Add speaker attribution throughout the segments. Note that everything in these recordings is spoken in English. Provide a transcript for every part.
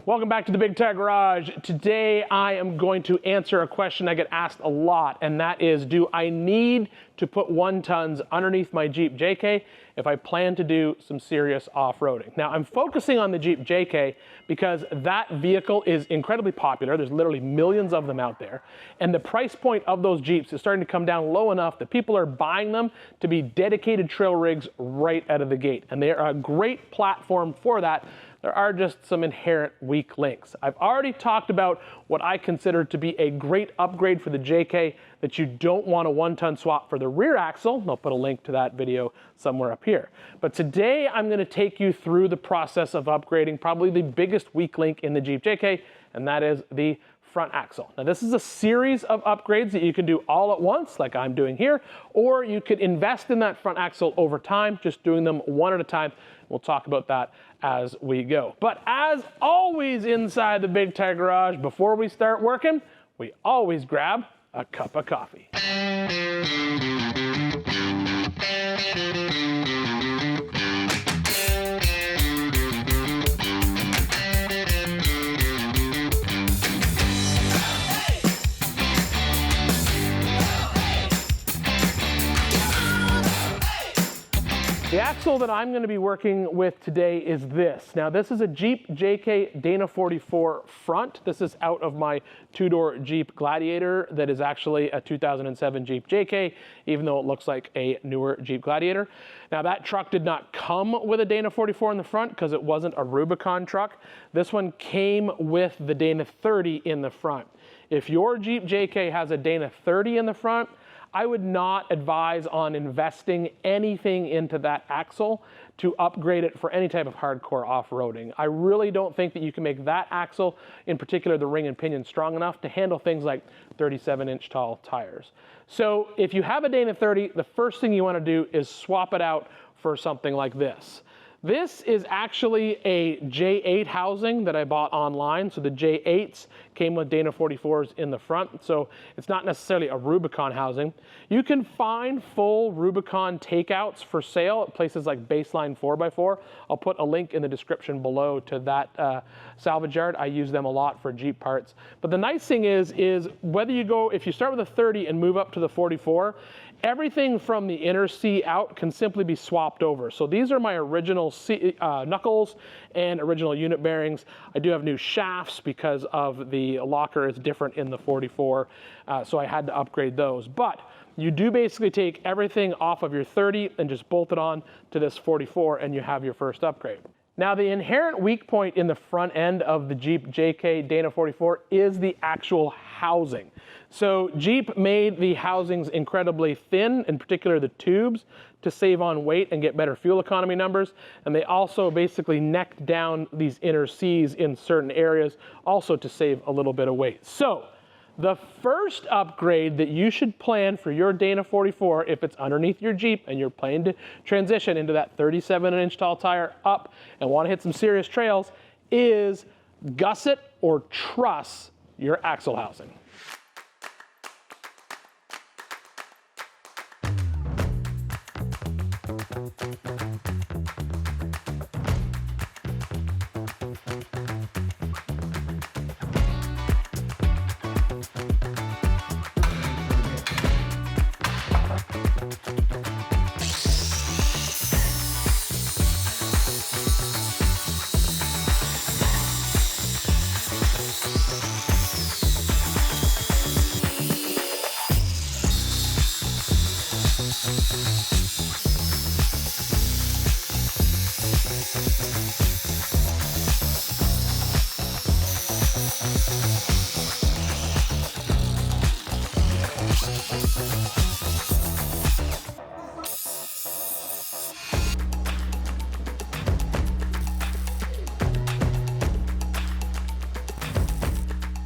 Speaker 1: Welcome back to the Big Tire Garage. Today I am going to answer a question I get asked a lot, and that is, do I need to put 1 tons underneath my Jeep JK if I plan to do some serious off-roading? Now, I'm focusing on the Jeep JK because that vehicle is incredibly popular. There's literally millions of them out there, and the price point of those Jeeps is starting to come down low enough that people are buying them to be dedicated trail rigs right out of the gate, and they are a great platform for that. There are just some inherent weak links. I've already talked about what I consider to be a great upgrade for the JK, that you don't want a 1-ton swap for the rear axle. I'll put a link to that video somewhere up here. But today I'm going to take you through the process of upgrading probably the biggest weak link in the Jeep JK, and that is the front axle. Now, this is a series of upgrades that you can do all at once, like I'm doing here, or you could invest in that front axle over time, just doing them one at a time. We'll talk about that as we go. But as always inside the Big Tire Garage, before we start working, we always grab a cup of coffee. The axle that I'm going to be working with today is this. Now, this is a Jeep JK Dana 44 front. This is out of my 2-door Jeep Gladiator that is actually a 2007 Jeep JK, even though it looks like a newer Jeep Gladiator. Now, that truck did not come with a Dana 44 in the front because it wasn't a Rubicon truck. This one came with the Dana 30 in the front. If your Jeep JK has a Dana 30 in the front, I would not advise on investing anything into that axle to upgrade it for any type of hardcore off-roading. I really don't think that you can make that axle, in particular the ring and pinion, strong enough to handle things like 37-inch tall tires. So if you have a Dana 30, the first thing you want to do is swap it out for something like this. This is actually a J8 housing that I bought online. So the J8s came with Dana 44s in the front, so it's not necessarily a Rubicon housing. You can find full Rubicon takeouts for sale at places like Baseline 4x4. I'll put a link in the description below to that salvage yard. I use them a lot for Jeep parts. But the nice thing is whether you go, if you start with a 30 and move up to the 44, everything from the inner C out can simply be swapped over. So these are my original knuckles and original unit bearings. I do have new shafts because of the locker is different in the 44, so I had to upgrade those. But you do basically take everything off of your 30 and just bolt it on to this 44, and you have your first upgrade. Now, the inherent weak point in the front end of the Jeep JK Dana 44 is the actual housing. So Jeep made the housings incredibly thin, in particular the tubes, to save on weight and get better fuel economy numbers. And they also basically necked down these inner Cs in certain areas, also to save a little bit of weight. So the first upgrade that you should plan for your Dana 44, if it's underneath your Jeep and you're planning to transition into that 37-inch tall tire up and want to hit some serious trails, is gusset or truss your axle housing.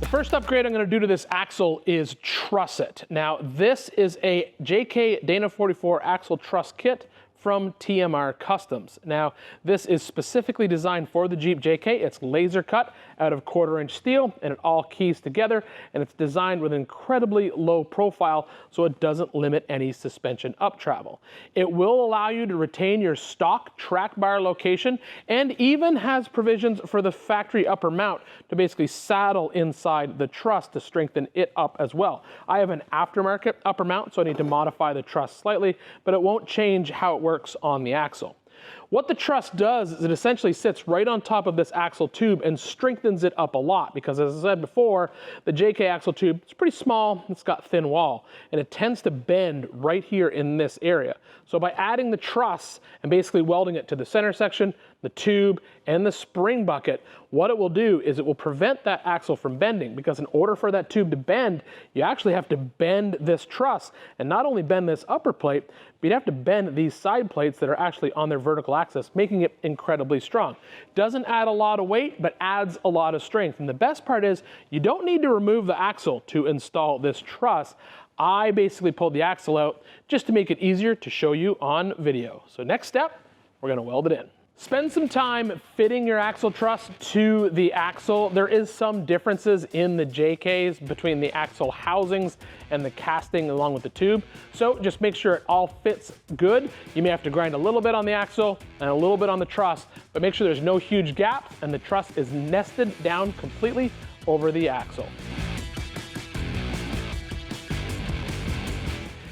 Speaker 1: First upgrade I'm going to do to this axle is truss it. Now, this is a JK Dana 44 axle truss kit from TMR Customs. Now, this is specifically designed for the Jeep JK. It's laser cut out of 1/4-inch steel, and it all keys together, and it's designed with an incredibly low profile so it doesn't limit any suspension up travel. It will allow you to retain your stock track bar location, and even has provisions for the factory upper mount to basically saddle inside the truss to strengthen it up as well. I have an aftermarket upper mount, so I need to modify the truss slightly, but it won't change how it works on the axle. What the truss does is it essentially sits right on top of this axle tube and strengthens it up a lot, because as I said before, the JK axle tube is pretty small, it's got thin wall, and it tends to bend right here in this area. So by adding the truss and basically welding it to the center section, the tube, and the spring bucket, what it will do is it will prevent that axle from bending, because in order for that tube to bend, you actually have to bend this truss, and not only bend this upper plate, but you'd have to bend these side plates that are actually on their vertical axis, making it incredibly strong. Doesn't add a lot of weight, but adds a lot of strength. And the best part is you don't need to remove the axle to install this truss. I basically pulled the axle out just to make it easier to show you on video. So next step, we're gonna weld it in. Spend some time fitting your axle truss to the axle. There is some differences in the JKs between the axle housings and the casting along with the tube. So just make sure it all fits good. You may have to grind a little bit on the axle and a little bit on the truss, but make sure there's no huge gaps and the truss is nested down completely over the axle.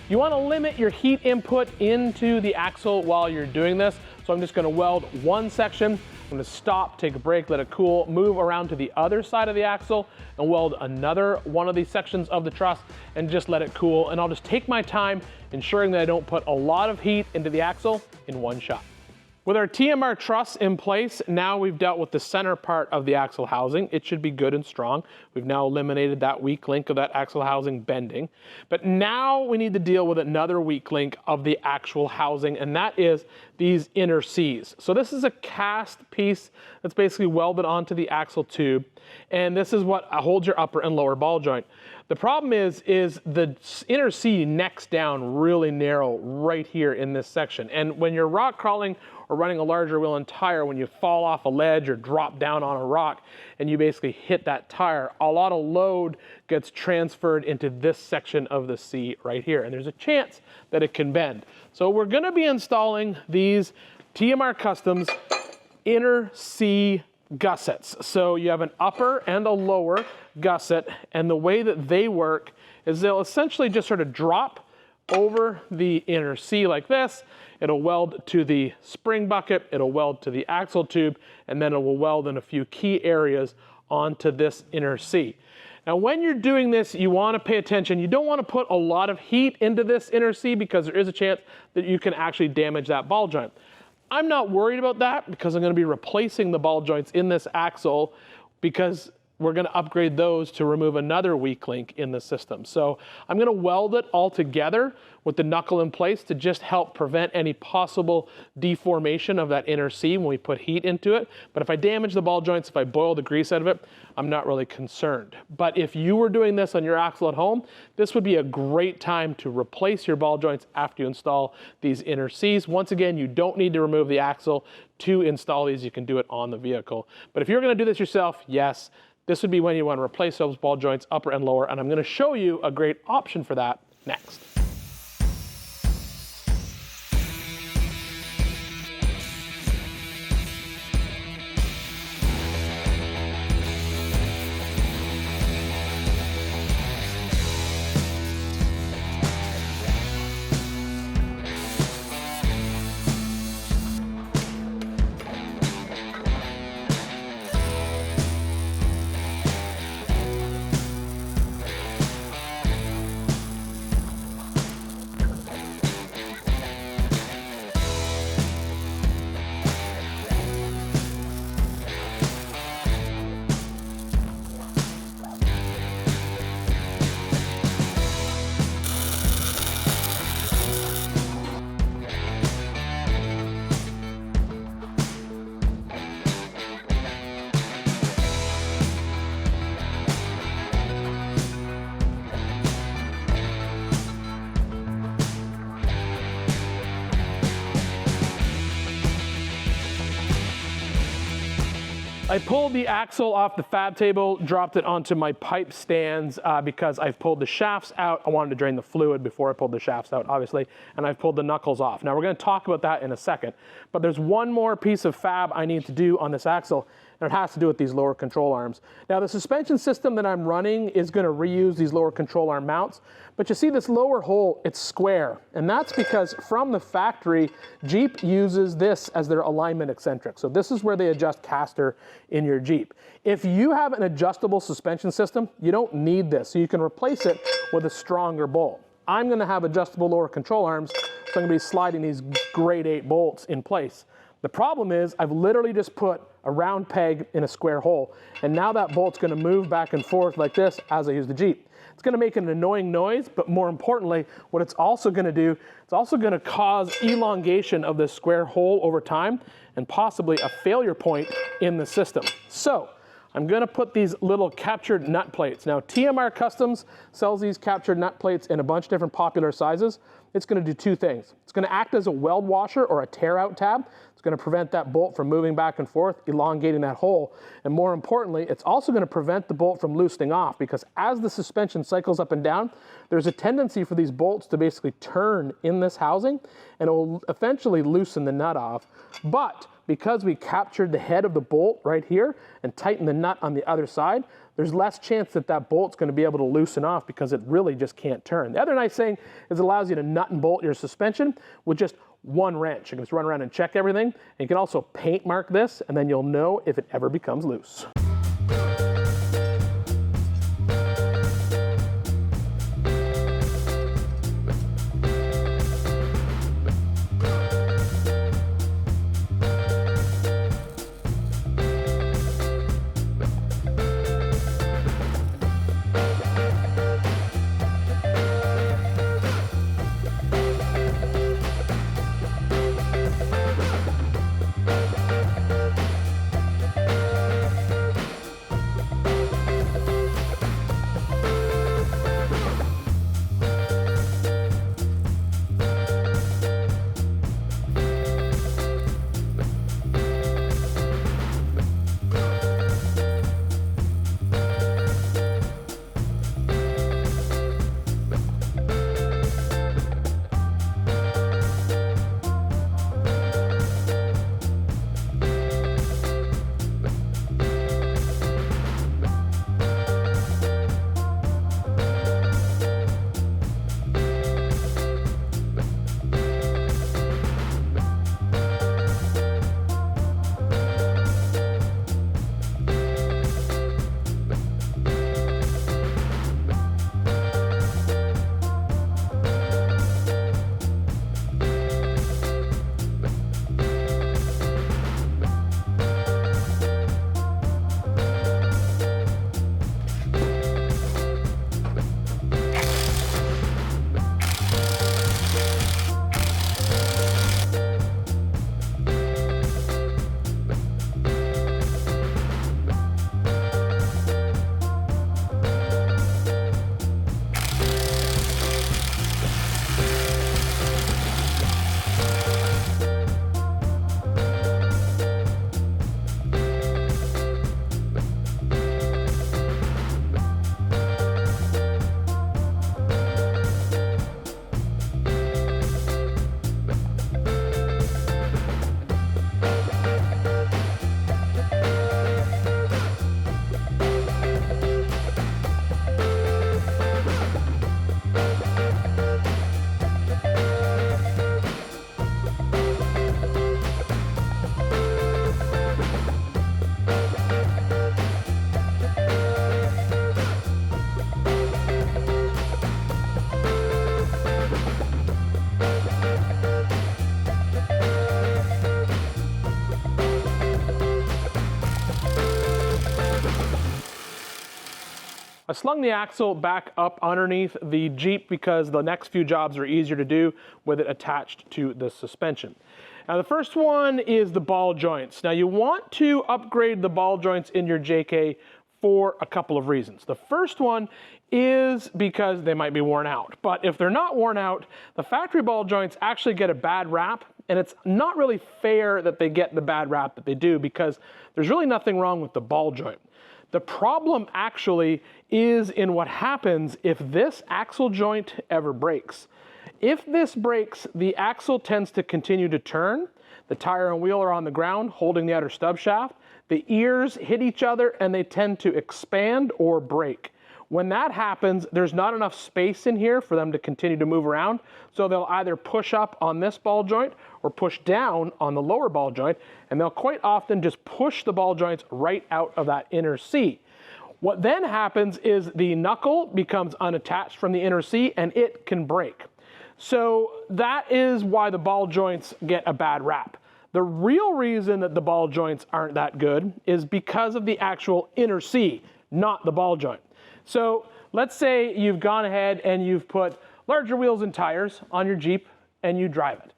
Speaker 1: You want to limit your heat input into the axle while you're doing this. So I'm just going to weld one section. I'm going to stop, take a break, let it cool, move around to the other side of the axle and weld another one of these sections of the truss and just let it cool. And I'll just take my time, ensuring that I don't put a lot of heat into the axle in one shot. With our TMR truss in place, now we've dealt with the center part of the axle housing. It should be good and strong. We've now eliminated that weak link of that axle housing bending. But now we need to deal with another weak link of the actual housing, and that is these inner Cs. So this is a cast piece that's basically welded onto the axle tube, and this is what holds your upper and lower ball joint. The problem is the inner C necks down really narrow right here in this section. And when you're rock crawling or running a larger wheel and tire, when you fall off a ledge or drop down on a rock and you basically hit that tire, a lot of load gets transferred into this section of the C right here. And there's a chance that it can bend. So we're gonna be installing these TMR Customs inner C gussets. So you have an upper and a lower gusset, and the way that they work is they'll essentially just sort of drop over the inner C like this. It'll weld to the spring bucket, it'll weld to the axle tube, and then it will weld in a few key areas onto this inner C. Now when you're doing this, you want to pay attention. You don't want to put a lot of heat into this inner C, because there is a chance that you can actually damage that ball joint. I'm not worried about that, because I'm going to be replacing the ball joints in this axle, because we're going to upgrade those to remove another weak link in the system. So I'm going to weld it all together with the knuckle in place to just help prevent any possible deformation of that inner C when we put heat into it. But if I damage the ball joints, if I boil the grease out of it, I'm not really concerned. But if you were doing this on your axle at home, this would be a great time to replace your ball joints after you install these inner Cs. Once again, you don't need to remove the axle to install these. You can do it on the vehicle. But if you're going to do this yourself, yes, this would be when you want to replace those ball joints, upper and lower, and I'm going to show you a great option for that next. I pulled the axle off the fab table, dropped it onto my pipe stands because I've pulled the shafts out. I wanted to drain the fluid before I pulled the shafts out, obviously, and I've pulled the knuckles off. Now we're going to talk about that in a second, but there's one more piece of fab I need to do on this axle, and it has to do with these lower control arms. Now the suspension system that I'm running is going to reuse these lower control arm mounts, but you see this lower hole, it's square, and that's because from the factory, Jeep uses this as their alignment eccentric. So this is where they adjust caster in your Jeep. If you have an adjustable suspension system, you don't need this, so you can replace it with a stronger bolt. I'm going to have adjustable lower control arms, so I'm going to be sliding these grade 8 bolts in place. The problem is I've literally just put a round peg in a square hole, and now that bolt's going to move back and forth like this as I use the Jeep. It's going to make an annoying noise, but more importantly, what it's also going to do, it's also going to cause elongation of this square hole over time and possibly a failure point in the system. So I'm going to put these little captured nut plates. Now TMR Customs sells these captured nut plates in a bunch of different popular sizes. It's going to do two things. It's going to act as a weld washer or a tear out tab. It's going to prevent that bolt from moving back and forth, elongating that hole. And more importantly, it's also going to prevent the bolt from loosening off, because as the suspension cycles up and down, there's a tendency for these bolts to basically turn in this housing, and it will eventually loosen the nut off. But because we captured the head of the bolt right here and tightened the nut on the other side, there's less chance that that bolt's going to be able to loosen off because it really just can't turn. The other nice thing is it allows you to nut and bolt your suspension with just one wrench. You can just run around and check everything. And you can also paint mark this, and then you'll know if it ever becomes loose. I slung the axle back up underneath the Jeep because the next few jobs are easier to do with it attached to the suspension. Now the first one is the ball joints. Now you want to upgrade the ball joints in your JK for a couple of reasons. The first one is because they might be worn out. But if they're not worn out, the factory ball joints actually get a bad rap, And it's not really fair that they get the bad rap that they do, because there's really nothing wrong with the ball joint. The problem actually is in what happens if this axle joint ever breaks. If this breaks, the axle tends to continue to turn. The tire and wheel are on the ground holding the outer stub shaft. The ears hit each other and they tend to expand or break. When that happens, there's not enough space in here for them to continue to move around. So they'll either push up on this ball joint or push down on the lower ball joint, and they'll quite often just push the ball joints right out of that inner C. What then happens is the knuckle becomes unattached from the inner C and it can break. So that is why the ball joints get a bad rap. The real reason that the ball joints aren't that good is because of the actual inner C, not the ball joint. So let's say you've gone ahead and you've put larger wheels and tires on your Jeep and you drive it.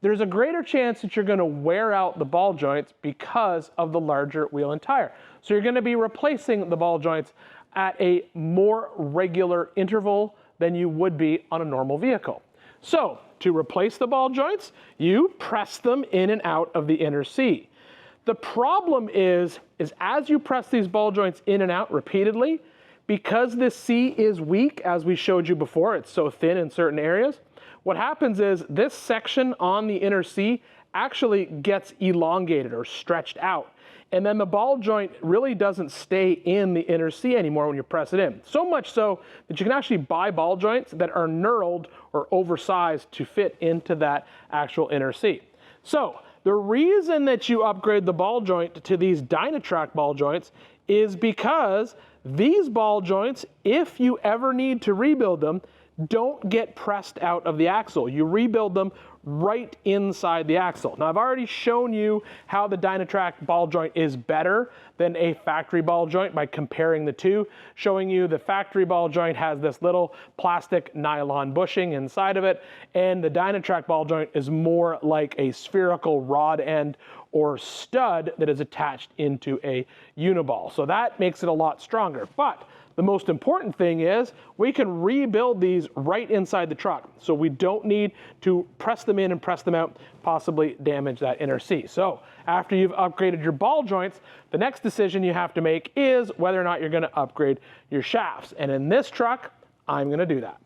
Speaker 1: There's a greater chance that you're going to wear out the ball joints because of the larger wheel and tire. So you're going to be replacing the ball joints at a more regular interval than you would be on a normal vehicle. So to replace the ball joints, you press them in and out of the inner C. The problem is as you press these ball joints in and out repeatedly, because this C is weak, as we showed you before, it's so thin in certain areas, what happens is this section on the inner C actually gets elongated or stretched out. And then the ball joint really doesn't stay in the inner C anymore when you press it in. So much so that you can actually buy ball joints that are knurled or oversized to fit into that actual inner C. So the reason that you upgrade the ball joint to these Dynatrac ball joints is because these ball joints, if you ever need to rebuild them, don't get pressed out of the axle. You rebuild them right inside the axle. Now, I've already shown you how the Dynatrac ball joint is better than a factory ball joint by comparing the two, showing you the factory ball joint has this little plastic nylon bushing inside of it, and the Dynatrac ball joint is more like a spherical rod end or stud that is attached into a uniball. So that makes it a lot stronger. But the most important thing is we can rebuild these right inside the truck. So we don't need to press them in and press them out, possibly damage that inner C. So after you've upgraded your ball joints, the next decision you have to make is whether or not you're going to upgrade your shafts. And in this truck, I'm going to do that.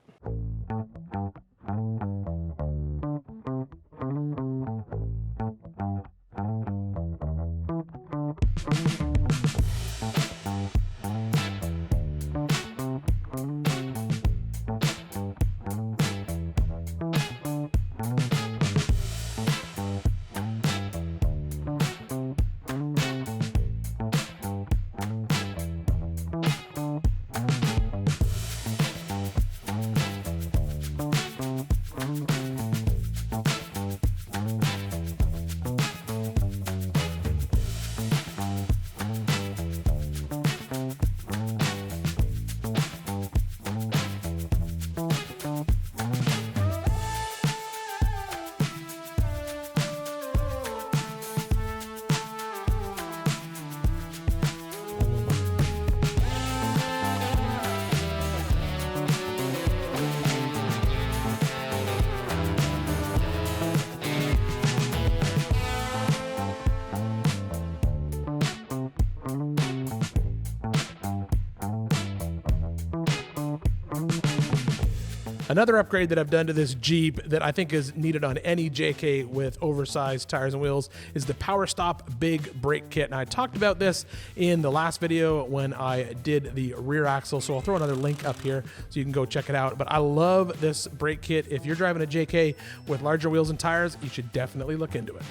Speaker 1: Another upgrade that I've done to this Jeep that I think is needed on any JK with oversized tires and wheels is the Power Stop Big Brake Kit. And I talked about this in the last video when I did the rear axle, so I'll throw another link up here so you can go check it out. But I love this brake kit. If you're driving a JK with larger wheels and tires, you should definitely look into it.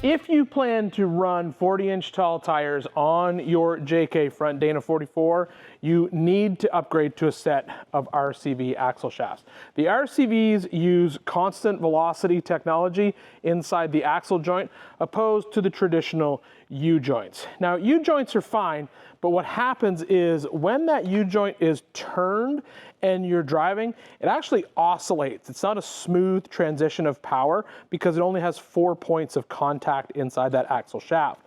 Speaker 1: If you plan to run 40-inch tall tires on your JK front Dana 44, you need to upgrade to a set of RCV axle shafts. The RCVs use constant velocity technology inside the axle joint, opposed to the traditional U-joints. Now, U-joints are fine, but what happens is when that U-joint is turned and you're driving, it actually oscillates. It's not a smooth transition of power because it only has 4 points of contact inside that axle shaft.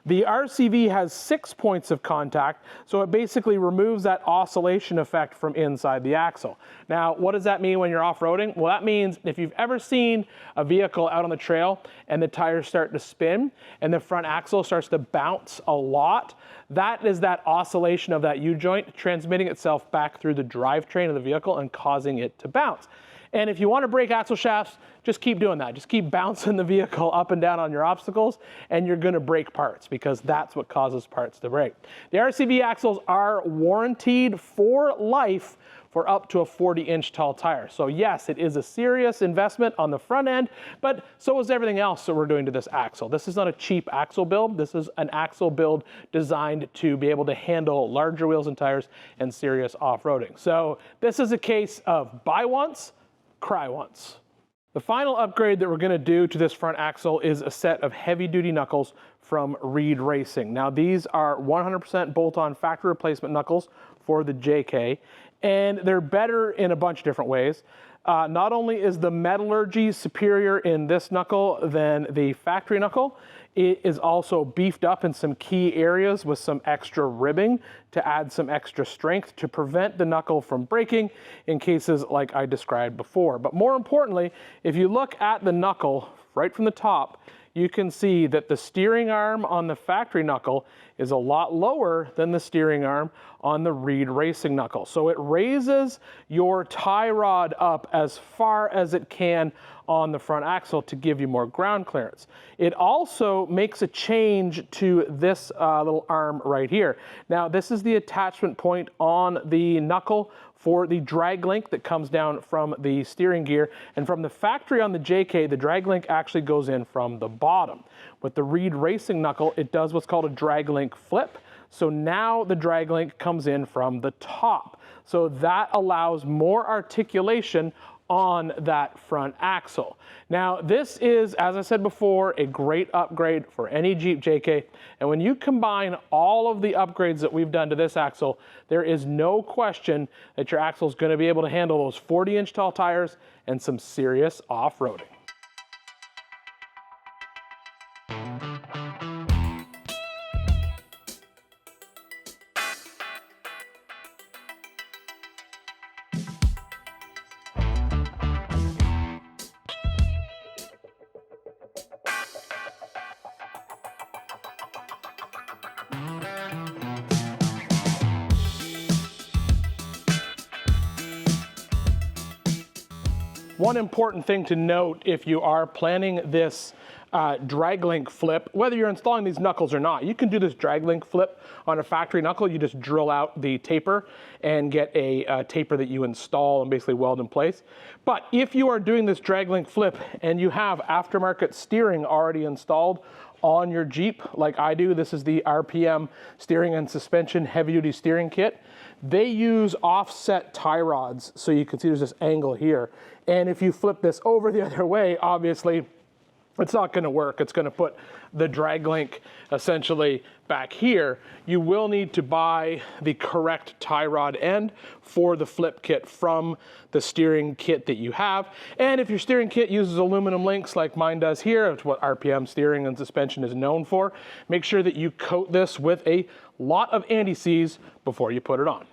Speaker 1: The RCV has 6 points of contact, so it basically removes that oscillation effect from inside the axle. Now, what does that mean when you're off-roading? Well, that means if you've ever seen a vehicle out on the trail and the tires start to spin and the front axle starts to bounce a lot, that is that oscillation of that U-joint transmitting itself back through the drivetrain of the vehicle and causing it to bounce. And if you want to break axle shafts, just keep doing that. Just keep bouncing the vehicle up and down on your obstacles, and you're going to break parts because that's what causes parts to break. The RCV axles are warranted for life for up to a 40-inch tall tire. So yes, it is a serious investment on the front end, but so is everything else that we're doing to this axle. This is not a cheap axle build. This is an axle build designed to be able to handle larger wheels and tires and serious off-roading. So this is a case of buy once, cry once. The final upgrade that we're going to do to this front axle is a set of heavy-duty knuckles from Reed Racing. Now, these are 100% bolt-on factory replacement knuckles for the JK, and they're better in a bunch of different ways. Not only is the metallurgy superior in this knuckle than the factory knuckle, it is also beefed up in some key areas with some extra ribbing to add some extra strength to prevent the knuckle from breaking in cases like I described before. But more importantly, if you look at the knuckle right from the top, you can see that the steering arm on the factory knuckle is a lot lower than the steering arm on the Reed Racing knuckle. So it raises your tie rod up as far as it can on the front axle to give you more ground clearance. It also makes a change to this little arm right here. Now, this is the attachment point on the knuckle for the drag link that comes down from the steering gear, and from the factory on the JK, the drag link actually goes in from the bottom. With the Reed Racing knuckle, it does what's called a drag link flip, so now the drag link comes in from the top. So that allows more articulation on that front axle. Now, this is, as I said before, a great upgrade for any Jeep JK, and when you combine all of the upgrades that we've done to this axle, there is no question that your axle is going to be able to handle those 40-inch tall tires and some serious off-roading. One important thing to note if you are planning this drag link flip, whether you're installing these knuckles or not, you can do this drag link flip on a factory knuckle. You just drill out the taper and get a taper that you install and basically weld in place. But if you are doing this drag link flip and you have aftermarket steering already installed on your Jeep, like I do, this is the RPM steering and suspension heavy duty steering kit. They use offset tie rods, so you can see there's this angle here. And if you flip this over the other way, obviously it's not going to work. It's going to put the drag link essentially back here. You will need to buy the correct tie rod end for the flip kit from the steering kit that you have. And if your steering kit uses aluminum links like mine does here, it's what RPM steering and suspension is known for, make sure that you coat this with a lot of anti-seize before you put it on.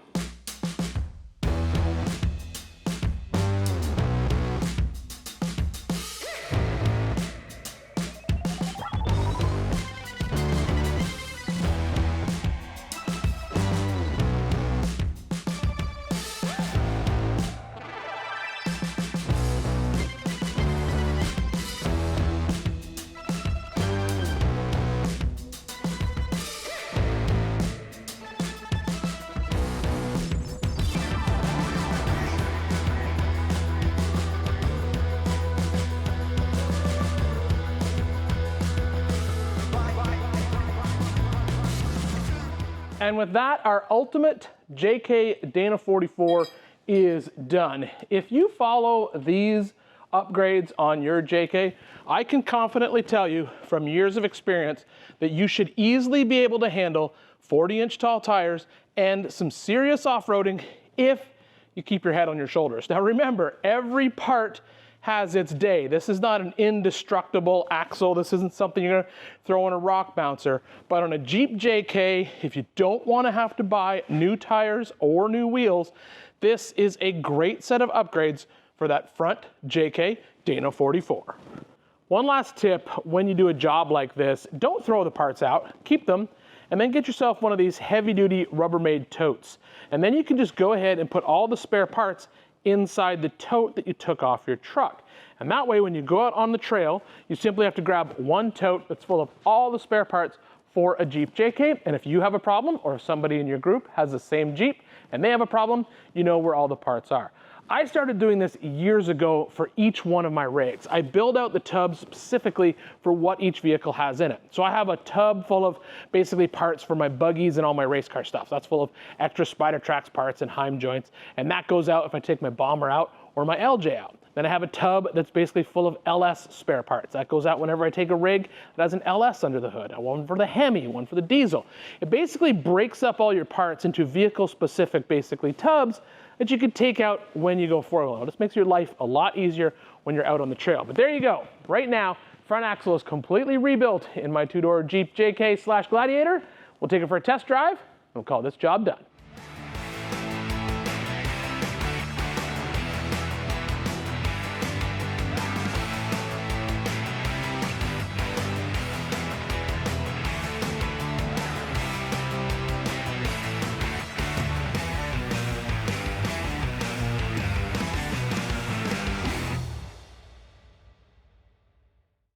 Speaker 1: And with that, our ultimate JK Dana 44 is done. If you follow these upgrades on your JK, I can confidently tell you from years of experience that you should easily be able to handle 40-inch tall tires and some serious off-roading if you keep your head on your shoulders. Now remember, every part has its day. This is not an indestructible axle. This isn't something you're gonna throw in a rock bouncer. But on a Jeep JK, if you don't wanna have to buy new tires or new wheels, this is a great set of upgrades for that front JK Dana 44. One last tip when you do a job like this, don't throw the parts out, keep them, and then get yourself one of these heavy-duty Rubbermaid totes. And then you can just go ahead and put all the spare parts inside the tote that you took off your truck. And that way, when you go out on the trail, you simply have to grab one tote that's full of all the spare parts for a Jeep JK. And if you have a problem, or if somebody in your group has the same Jeep and they have a problem, you know where all the parts are. I started doing this years ago for each one of my rigs. I build out the tubs specifically for what each vehicle has in it. So I have a tub full of basically parts for my buggies and all my race car stuff. That's full of extra Spider Tracks parts and Heim joints. And that goes out if I take my Bomber out or my LJ out. Then I have a tub that's basically full of LS spare parts. That goes out whenever I take a rig that has an LS under the hood. One for the Hemi, one for the diesel. It basically breaks up all your parts into vehicle-specific, basically, tubs that you can take out when you go four-wheel. This makes your life a lot easier when you're out on the trail. But there you go. Right now, front axle is completely rebuilt in my two-door Jeep JK/Gladiator. We'll take it for a test drive, and we'll call this job done.